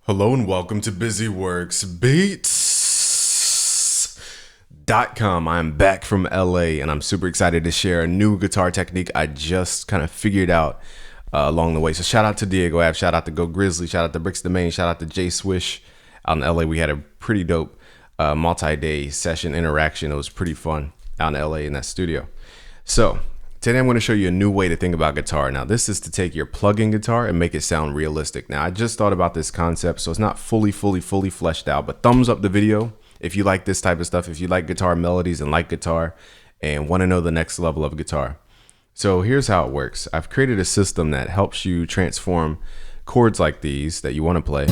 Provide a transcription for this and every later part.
Hello and welcome to BusyWorksBeats.com. I'm back from LA and I'm super excited to share a new guitar technique I just kind of figured out along the way. So shout out to Diego Ave, shout out to Go Grizzly, shout out to Bricks Domain, shout out to Jay Swish out in LA. We had a pretty dope multi-day session interaction. It was pretty fun out in LA in that studio. So today I'm going to show you a new way to think about guitar. Now this is to take your plug-in guitar and make it sound realistic. Now I just thought about this concept, so it's not fully fleshed out, but thumbs up the video if you like this type of stuff, if you like guitar melodies and like guitar and want to know the next level of guitar. So here's how it works. I've created a system that helps you transform chords like these that you want to play.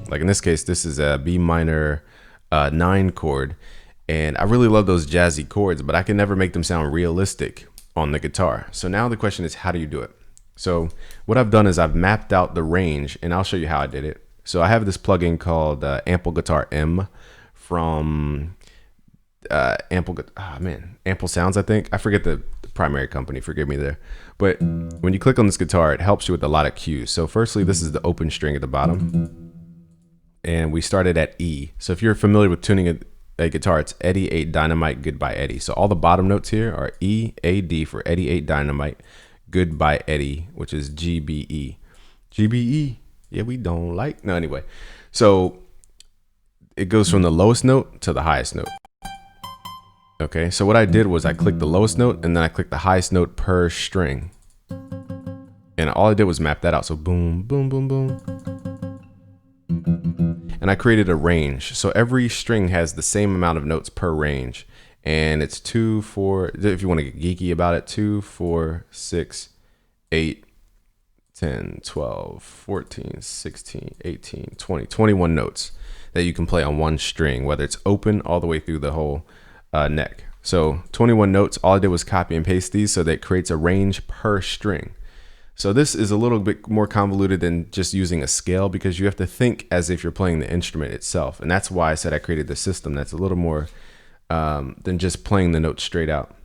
Like in this case, this is a B minor 9 chord. And I really love those jazzy chords, but I can never make them sound realistic on the guitar. So now the question is, how do you do it? So what I've done is I've mapped out the range, and I'll show you how I did it. So I have this plugin called Ample Guitar M from Ample Sounds, I think. I forget the primary company, forgive me there. But when you click on this guitar, it helps you with a lot of cues. So firstly, this is the open string at the bottom. And we started at E. So if you're familiar with tuning a guitar, it's Eddie 8 Dynamite, Goodbye Eddie. So all the bottom notes here are E, A, D for Eddie 8 Dynamite, Goodbye Eddie, which is G, B, E. G, B, E, yeah, we don't like. No, anyway. So it goes from the lowest note to the highest note. Okay, so what I did was I clicked the lowest note and then I clicked the highest note per string. And all I did was map that out. So boom, boom, boom, boom. And I created a range. So every string has the same amount of notes per range. And it's 2, 4, if you want to get geeky about it, 2, 4, 6, 8, 10, 12, 14, 16, 18, 20, 21 notes that you can play on one string, whether it's open all the way through the whole neck. So 21 notes, all I did was copy and paste these so that it creates a range per string. So this is a little bit more convoluted than just using a scale, because you have to think as if you're playing the instrument itself. And that's why I said I created the system that's a little more than just playing the notes straight out.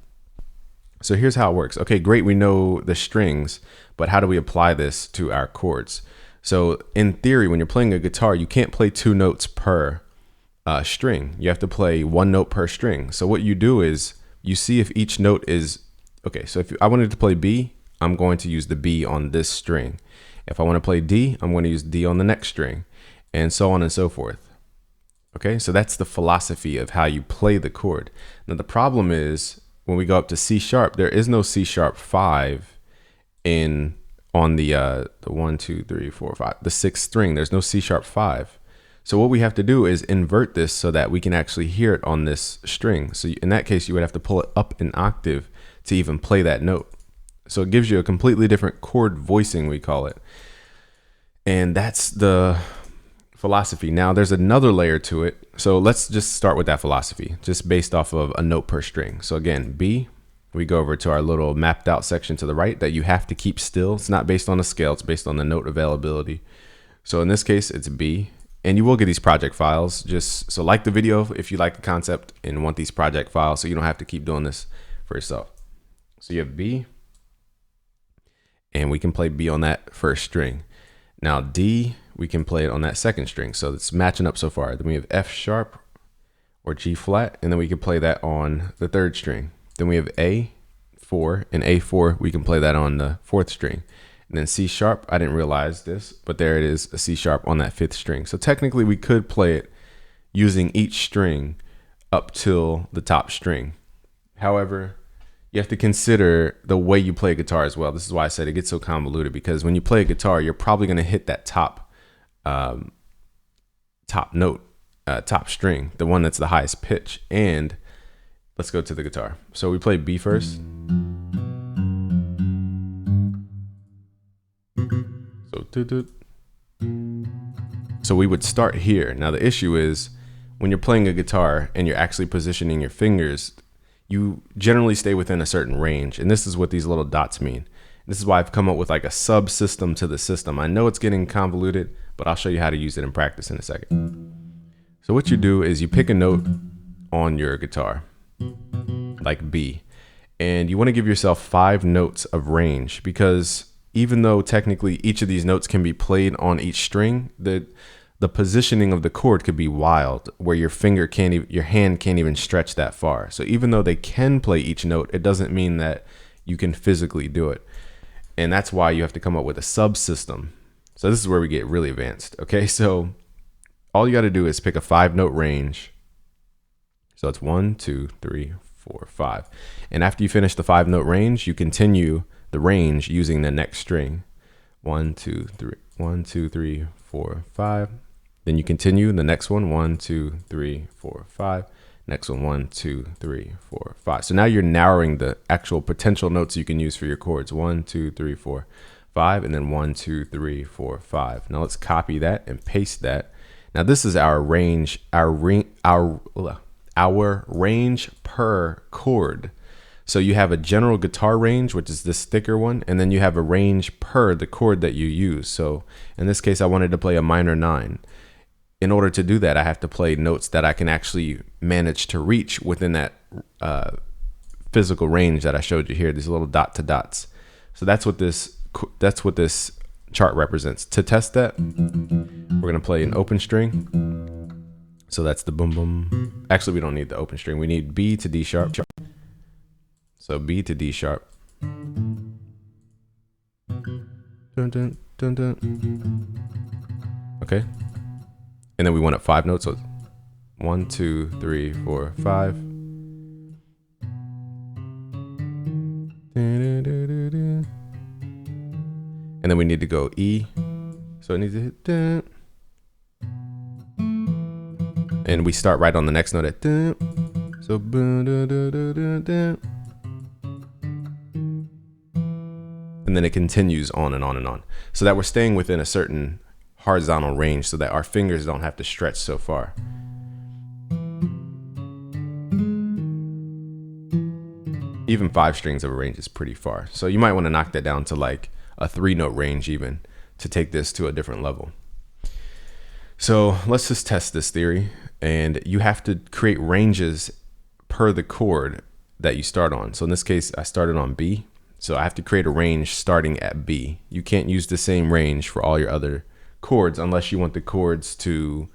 So here's how it works. Okay, great, we know the strings, but how do we apply this to our chords? So in theory, when you're playing a guitar, you can't play 2 notes per string. You have to play 1 note per string. So what you do is you see if each note is, okay, so if I wanted to play B, I'm going to use the B on this string. If I want to play D, I'm going to use D on the next string, and so on and so forth. Okay, so that's the philosophy of how you play the chord. Now the problem is when we go up to C sharp, there is no C sharp 5 on the 1, 2, 3, 4, 5, the 6th string. There's no C sharp 5. So what we have to do is invert this so that we can actually hear it on this string. So in that case, you would have to pull it up an octave to even play that note. So it gives you a completely different chord voicing, we call it. And that's the philosophy. Now there's another layer to it. So let's just start with that philosophy, just based off of a note per string. So again, B, we go over to our little mapped out section to the right that you have to keep still. It's not based on a scale, it's based on the note availability. So in this case, it's B. And you will get these project files. Just so like the video if you like the concept and want these project files so you don't have to keep doing this for yourself. So you have B. And we can play B on that first string. Now D, we can play it on that second string. So it's matching up so far. Then we have F sharp or G flat, and then we can play that on the 3rd string. Then we have A4, and A4, we can play that on the 4th string. And then C sharp, I didn't realize this, but there it is, a C sharp on that 5th string. So technically we could play it using each string up till the top string. However, you have to consider the way you play a guitar as well. This is why I said it gets so convoluted, because when you play a guitar, you're probably going to hit that top note, top string, the one that's the highest pitch. And let's go to the guitar. So we play B first. So we would start here. Now the issue is when you're playing a guitar and you're actually positioning your fingers, you generally stay within a certain range. And this is what these little dots mean. This is why I've come up with like a subsystem to the system. I know it's getting convoluted, but I'll show you how to use it in practice in a second. So what you do is you pick a note on your guitar, like B, and you want to give yourself 5 notes of range, because even though technically each of these notes can be played on each string, the the positioning of the chord could be wild, where your hand can't even stretch that far. So even though they can play each note, it doesn't mean that you can physically do it. And that's why you have to come up with a subsystem. So this is where we get really advanced. Okay, so all you got to do is pick a 5-note range. So it's 1, 2, 3, 4, 5. And after you finish the 5-note range, you continue the range using the next string. 1, 2, 3, 1, 2, 3, 4, 5. Then you continue the next one. 1, 2, 3, 4, 5. Next one. 1, 2, 3, 4, 5. So now you're narrowing the actual potential notes you can use for your chords. 1, 2, 3, 4, 5, and then 1, 2, 3, 4, 5. Now let's copy that and paste that. Now this is our range, our range per chord. So you have a general guitar range, which is this thicker one, and then you have a range per the chord that you use. So in this case, I wanted to play a minor 9. In order to do that, I have to play notes that I can actually manage to reach within that physical range that I showed you here, these little dot to dots. So that's what this chart represents. To test that, we're gonna play an open string. So that's the boom boom. Actually, we don't need the open string. We need B to D sharp. So B to D sharp. Dun, dun, dun, dun. Okay. And then we want up 5 notes. So 1, 2, 3, 4, 5. And then we need to go E. So it needs to hit that. And we start right on the next note at that. So and then it continues on and on and on. So that we're staying within a certain horizontal range so that our fingers don't have to stretch so far. Even 5 strings of a range is pretty far. So you might want to knock that down to like a 3-note range even to take this to a different level. So let's just test this theory. And you have to create ranges per the chord that you start on. So in this case, I started on B. So I have to create a range starting at B. You can't use the same range for all your other chords unless you want the chords to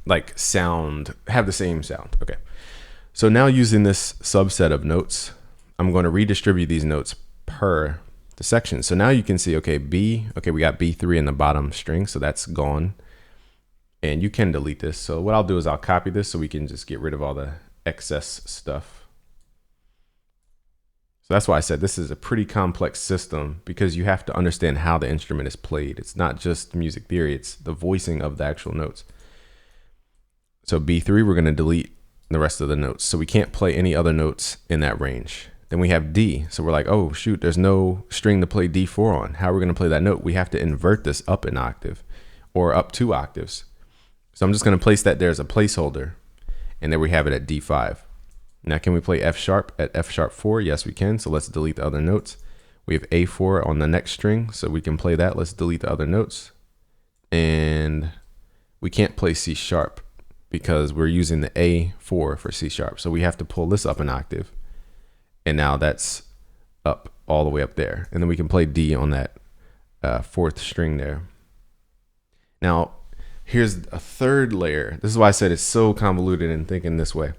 like have the same sound. Okay. So now using this subset of notes, I'm going to redistribute these notes per the section. So now you can see, okay, B, okay, we got B3 in the bottom string, so that's gone. And you can delete this. So what I'll do is I'll copy this so we can just get rid of all the excess stuff. So that's why I said this is a pretty complex system because you have to understand how the instrument is played. It's not just music theory, it's the voicing of the actual notes. So B3, we're going to delete the rest of the notes. So we can't play any other notes in that range. Then we have D. So we're like, oh shoot, there's no string to play D4 on. How are we going to play that note? We have to invert this up an octave or up 2 octaves. So I'm just going to place that there as a placeholder. And there we have it at D5. Now, can we play F sharp at F sharp 4? Yes, we can. So let's delete the other notes. We have A4 on the next string, so we can play that. Let's delete the other notes. And we can't play C sharp because we're using the A4 for C sharp. So we have to pull this up an octave. And now that's up all the way up there. And then we can play D on that 4th string there. Now, here's a third layer. This is why I said it's so convoluted in thinking this way.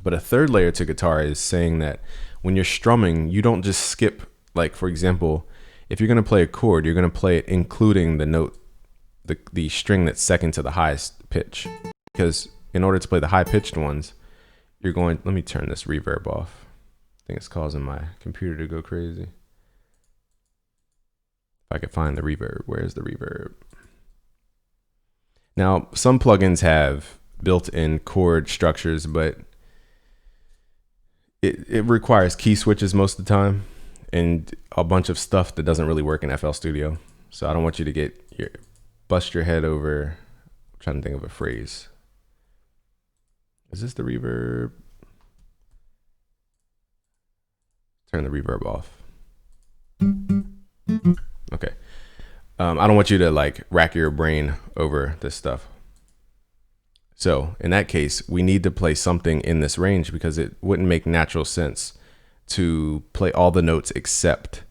But a third layer to guitar is saying that when you're strumming, you don't just skip. Like, for example, if you're going to play a chord, you're going to play it including the note, the string that's second to the highest pitch. Because in order to play the high pitched ones, you're going, let me turn this reverb off. I think it's causing my computer to go crazy. If I could find the reverb, where's the reverb? Now, some plugins have built-in chord structures, but it requires key switches most of the time and a bunch of stuff that doesn't really work in FL Studio. So I don't want you to bust your head over. I'm trying to think of a phrase. Is this the reverb? Turn the reverb off. Okay. I don't want you to like rack your brain over this stuff. So in that case, we need to play something in this range because it wouldn't make natural sense to play all the notes except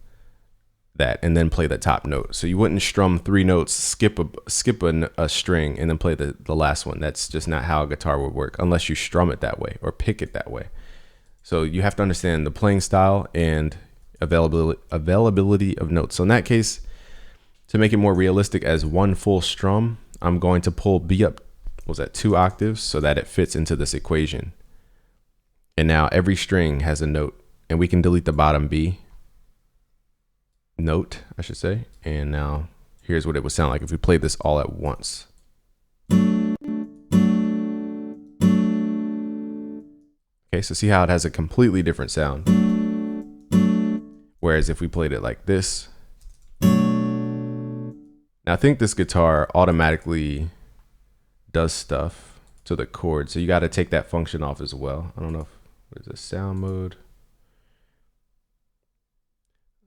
that and then play the top note. So you wouldn't strum 3 notes, skip a string, and then play the last one. That's just not how a guitar would work unless you strum it that way or pick it that way. So you have to understand the playing style and availability of notes. So in that case, to make it more realistic as one full strum, I'm going to pull B up, was that 2 octaves, so that it fits into this equation. And now every string has a note, and we can delete the bottom B note, I should say. And now here's what it would sound like if we played this all at once. Okay, so see how it has a completely different sound. Whereas if we played it like this, now I think this guitar automatically does stuff to the chord, so you got to take that function off as well. I don't know what is this, sound mode?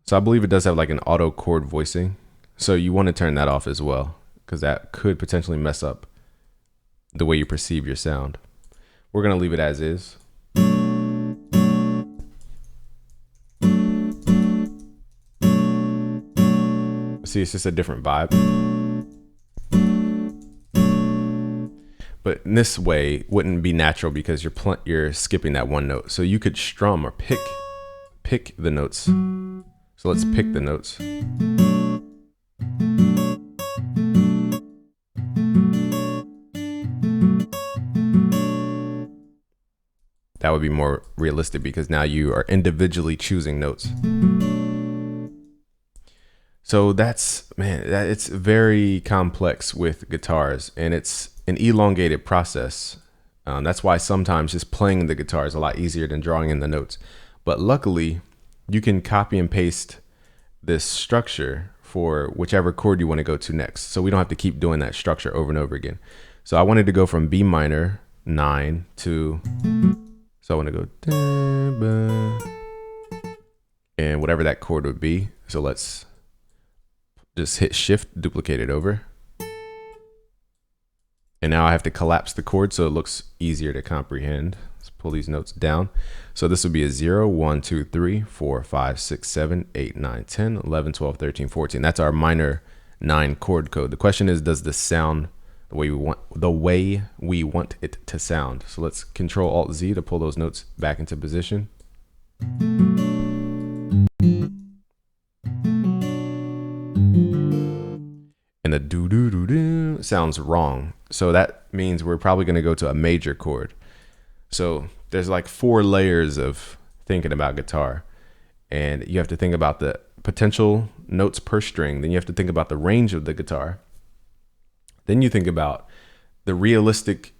So I believe it does have like an auto chord voicing. So you want to turn that off as well, because that could potentially mess up the way you perceive your sound. We're going to leave it as is. See, it's just a different vibe. But in this way wouldn't be natural because you're skipping that one note. So you could strum or pick the notes. So let's pick the notes. That would be more realistic because now you are individually choosing notes. So it's very complex with guitars, and it's an elongated process. That's why sometimes just playing the guitar is a lot easier than drawing in the notes. But luckily, you can copy and paste this structure for whichever chord you want to go to next. So we don't have to keep doing that structure over and over again. So I wanted to go from B minor 9 to, so I want to go, and whatever that chord would be. So let's just hit shift, duplicate it over. And now I have to collapse the chord so it looks easier to comprehend. Let's pull these notes down. So this would be a 0, 1, 2, 3, 4, 5, 6, 7, 8, 9, 10, 11, 12, 13, 14. That's our minor 9 chord code. The question is, does this sound the way we want it to sound? So let's Control Alt Z to pull those notes back into position. And the do do do do sounds wrong. So that means we're probably going to go to a major chord. So there's like 4 layers of thinking about guitar, and you have to think about the potential notes per string. Then you have to think about the range of the guitar. Then you think about the realistic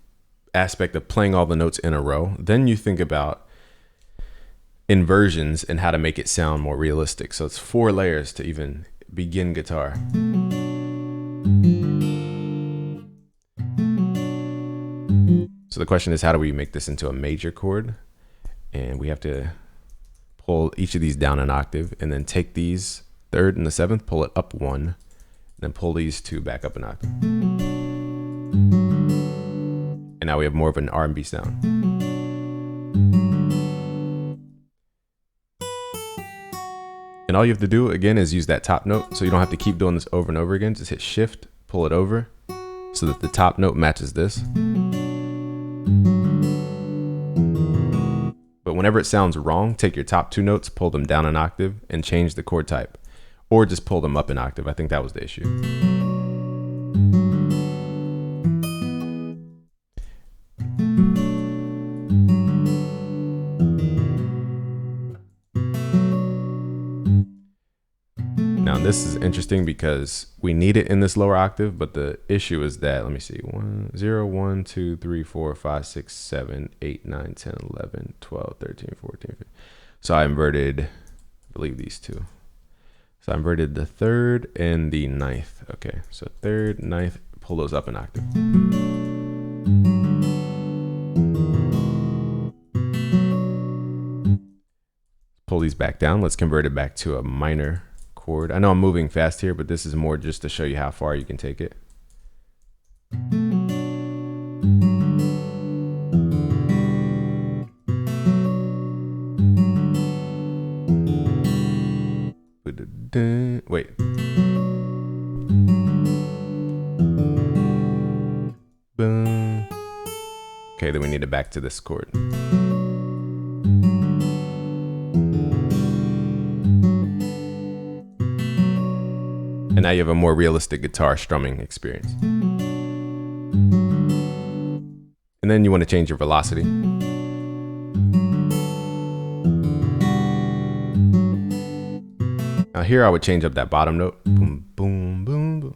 aspect of playing all the notes in a row. Then you think about inversions and how to make it sound more realistic. So it's 4 layers to even begin guitar. So the question is, how do we make this into a major chord? And we have to pull each of these down an octave, and then take these 3rd and the 7th, pull it up 1, and then pull these 2 back up an octave. And now we have more of an R&B sound. And all you have to do again is use that top note, so you don't have to keep doing this over and over again. Just hit shift, pull it over so that the top note matches this. But whenever it sounds wrong, take your top 2 notes, pull them down an octave, and change the chord type. Or just pull them up an octave. I think that was the issue. Now this is interesting because we need it in this lower octave, but the issue is that, let me see, 0, 1, 2, 3, 4, 5, 6, 7, 8, 9, 10, 11, 12, 13, 14, 15. So I inverted, I believe these 2. So I inverted the 3rd and the 9th. Okay, so 3rd, 9th, pull those up an octave. Pull these back down. Let's convert it back to a minor chord. I know I'm moving fast here, but this is more just to show you how far you can take it. Okay, then we need it back to this chord. And now you have a more realistic guitar strumming experience. And then you want to change your velocity. Now here I would change up that bottom note. Boom, boom, boom, boom.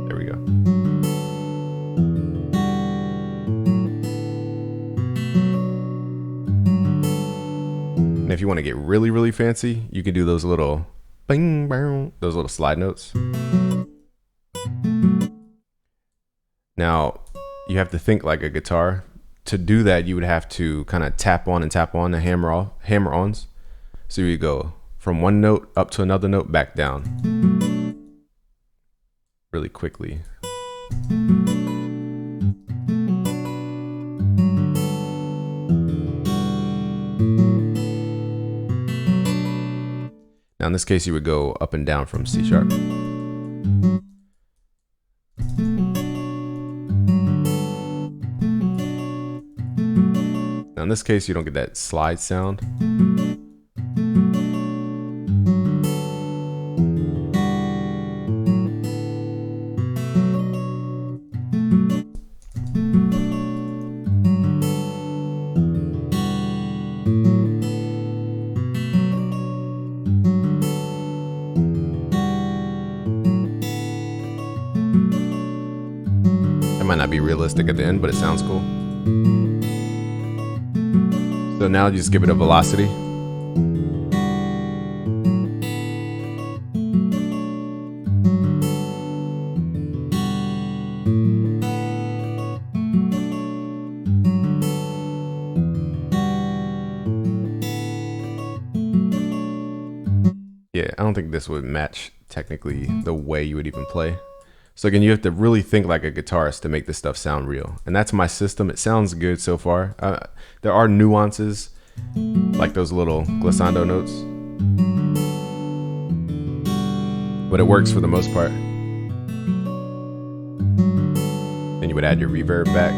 There we go. And if you want to get really, really fancy, you can do those little bing, bang, those little slide notes. Now, you have to think like a guitar. To do that, you would have to kind of tap on the hammer-ons. So you go from one note up to another note, back down. Really quickly. Now in this case, you would go up and down from C sharp. Now in this case, you don't get that slide sound. It might not be realistic at the end, but it sounds cool. So now you just give it a velocity. Yeah, I don't think this would match technically the way you would even play. So again, you have to really think like a guitarist to make this stuff sound real. And that's my system. It sounds good so far. There are nuances, like those little glissando notes. But it works for the most part. Then you would add your reverb back.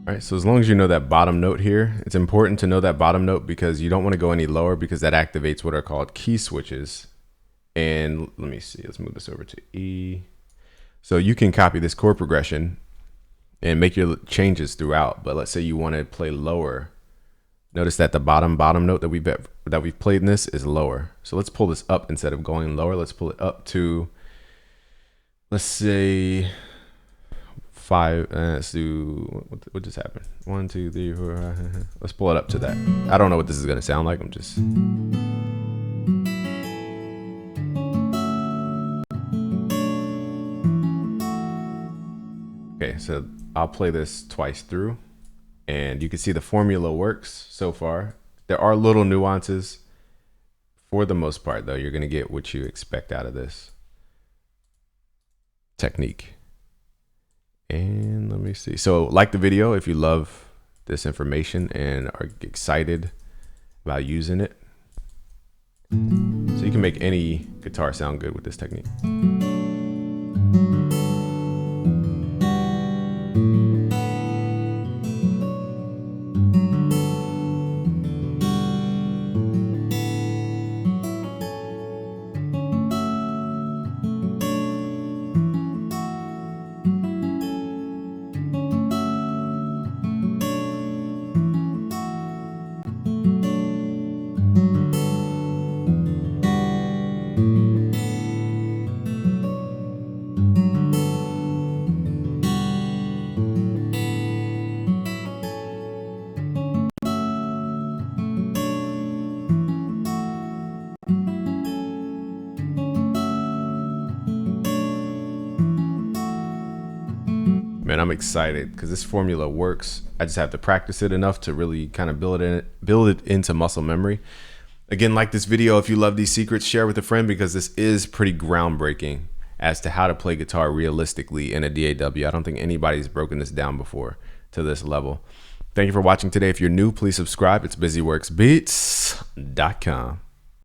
All right, so as long as you know that bottom note here, it's important to know that bottom note because you don't want to go any lower because that activates what are called key switches. And let me see, let's move this over to E. So you can copy this chord progression and make your changes throughout. But let's say you want to play lower. Notice that the bottom note that we've played in this is lower. So let's pull this up instead of going lower. Let's pull it up to, let's say, 5. Let's do what just happened. 1, 2, 3, 4. Let's pull it up to that. I don't know what this is gonna sound like. I'm just. Okay, so I'll play this twice through, and you can see the formula works so far. There are little nuances. For the most part, though, you're gonna get what you expect out of this technique. And let me see. So like the video if you love this information and are excited about using it. So you can make any guitar sound good with this technique. Man, I'm excited because this formula works. I just have to practice it enough to really kind of build it into muscle memory. Again, like this video if you love these secrets, share with a friend because this is pretty groundbreaking as to how to play guitar realistically in a DAW. I don't think anybody's broken this down before to this level. Thank you for watching today. If you're new, please subscribe. It's busyworksbeats.com.